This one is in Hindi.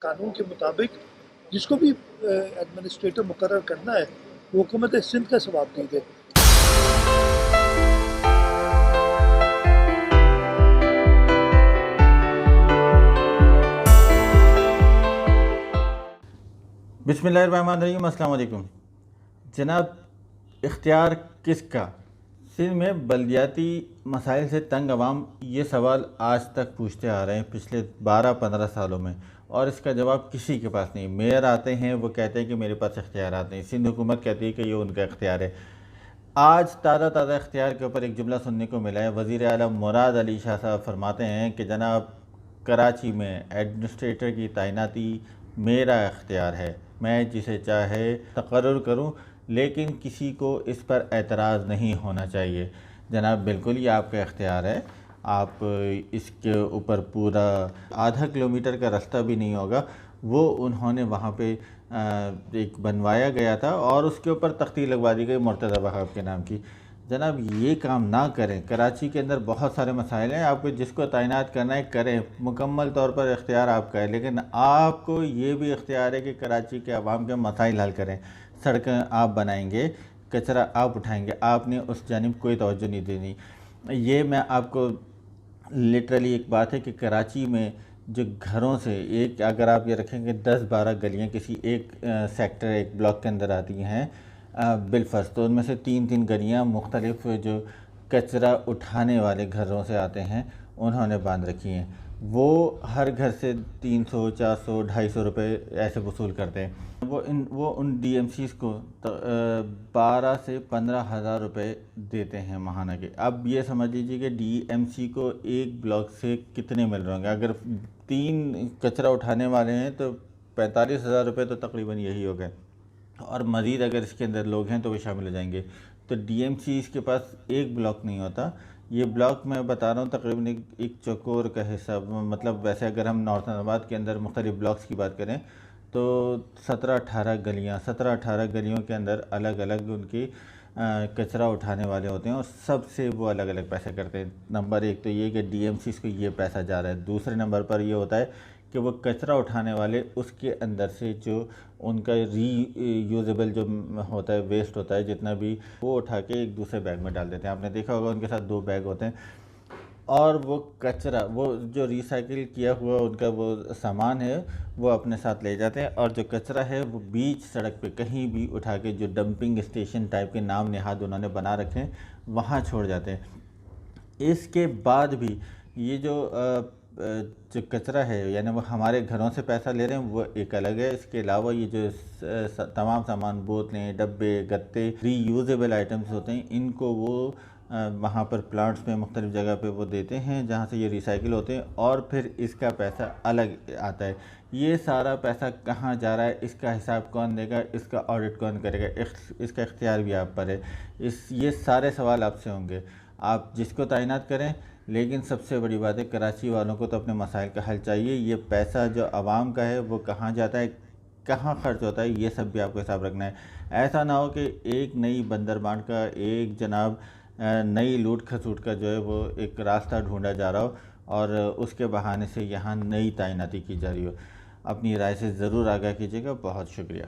कानून के मुताबिक जिसको भी एडमिनिस्ट्रेटर मुकर्रर करना है वो हुकूमत सिंध का जवाब दी दे। बिस्मिल्लाहिर्रहमानिर्रहीम, अस्सलाम वालेकुम। जनाब, इख्तियार किसका? सिंध में बल्दियाती मसाइल से तंग अवाम ये सवाल आज तक पूछते आ रहे हैं पिछले 12-15 सालों में, और इसका जवाब किसी के पास नहीं। मेयर आते हैं, वो कहते हैं कि मेरे पास इख्तियारात नहीं। सिंध हुकूमत कहती है कि ये उनका इख्तियार है। आज ताज़ा इख्तियार के ऊपर एक जुमला सुनने को मिला है। वज़ीर आला मुराद अली शाह साहब फरमाते हैं कि जनाब, कराची में एडमिनिस्ट्रेटर की तैनाती मेरा इख्तियार है, मैं जिसे चाहे तकर्रुर करूं, लेकिन किसी को इस पर एतराज़ नहीं होना चाहिए। जनाब, बिल्कुल ये आपका इख्तियार है। आप इसके ऊपर पूरा आधा किलोमीटर का रास्ता भी नहीं होगा, वो उन्होंने वहाँ पे एक बनवाया गया था और उसके ऊपर तख्ती लगवा दी गई मुर्तज़ा वहाब के नाम की। जनाब, ये काम ना करें। कराची के अंदर बहुत सारे मसाइल हैं, आपको जिसको तैनात करना है करें, मुकम्मल तौर पर इख्तियार आपका है, लेकिन आपको ये भी इख्तियार है कि कराची के अवाम के मसाइल हल करें। सड़कें आप बनाएंगे, कचरा आप उठाएंगे, आपने उस जानिब कोई तवज्जो नहीं देनी। ये मैं आपको लिटरली एक बात है कि कराची में जो घरों से एक, अगर आप ये रखेंगे 10-12 गलियाँ किसी एक सेक्टर, एक ब्लॉक के अंदर आती हैं बिलफर्ज, तो उनमें से 3-3 गलियाँ मुख्तलिफ जो कचरा उठाने वाले घरों से आते हैं उन्होंने बांध रखी हैं। वो हर घर से 300, 400, 250 रुपये ऐसे वसूल करते हैं। वो उन DMCs को 12 से 15 हज़ार रुपये देते हैं माहाना के। अब ये समझ लीजिए कि DMC को एक ब्लॉक से कितने मिल रहे होंगे। अगर 3 कचरा उठाने वाले हैं तो 45 हज़ार रुपये तो तकरीबन यही हो गए, और मज़ीद अगर इसके अंदर लोग हैं तो वो शामिल हो जाएंगे। तो DMCs के पास एक ब्लॉक नहीं होता। ये ब्लॉक मैं बता रहा हूँ तकरीबन एक चौकोर का हिस्सा, मतलब वैसे अगर हम नॉर्थनाबाद के अंदर मुख्तलिफ ब्लॉक्स की बात करें तो 17-18 गलियों के अंदर अलग अलग उनकी कचरा उठाने वाले होते हैं, और सबसे वो अलग अलग पैसे करते हैं। नंबर एक तो ये कि DMCs को ये पैसा जा रहा है। दूसरे नंबर पर ये होता है कि वो कचरा उठाने वाले उसके अंदर से जो उनका रीयूजेबल जो होता है, वेस्ट होता है जितना भी, वो उठा के एक दूसरे बैग में डाल देते हैं। आपने देखा होगा उनके साथ 2 बैग होते हैं, और वो कचरा, वो जो रिसाइकिल किया हुआ उनका वो सामान है वो अपने साथ ले जाते हैं, और जो कचरा है वो बीच सड़क पे कहीं भी उठा के, जो डंपिंग स्टेशन टाइप के नाम नेहाद उन्होंने बना रखे हैं, वहाँ छोड़ जाते हैं। इसके बाद भी ये जो कचरा है, यानी वो हमारे घरों से पैसा ले रहे हैं, वो एक अलग है। इसके अलावा ये जो तमाम सामान, बोतलें, डब्बे, गत्ते, रीयूजेबल आइटम्स होते हैं, इनको वो वहाँ पर प्लांट्स में मुख्तलिफ़ जगह पे वो देते हैं जहाँ से ये रिसाइकिल होते हैं, और फिर इसका पैसा अलग आता है। ये सारा पैसा कहाँ जा रहा है, इसका हिसाब कौन देगा, इसका ऑडिट कौन करेगा, इसका इख्तियार भी आप पर है। ये सारे सवाल आपसे होंगे, आप जिसको तैनात करें। लेकिन सबसे बड़ी बात है, कराची वालों को तो अपने मसाइल का हल चाहिए। ये पैसा जो आवाम का है वो कहाँ जाता है, कहाँ खर्च होता है, ये सब भी आपको हिसाब रखना है। ऐसा ना हो कि एक नई बंदरबांट का, एक जनाब नई लूट खसूट का जो है वो एक रास्ता ढूंढा जा रहा हो, और उसके बहाने से यहाँ नई तैनाती की जा रही हो। अपनी राय से ज़रूर आगाह कीजिएगा। बहुत शुक्रिया।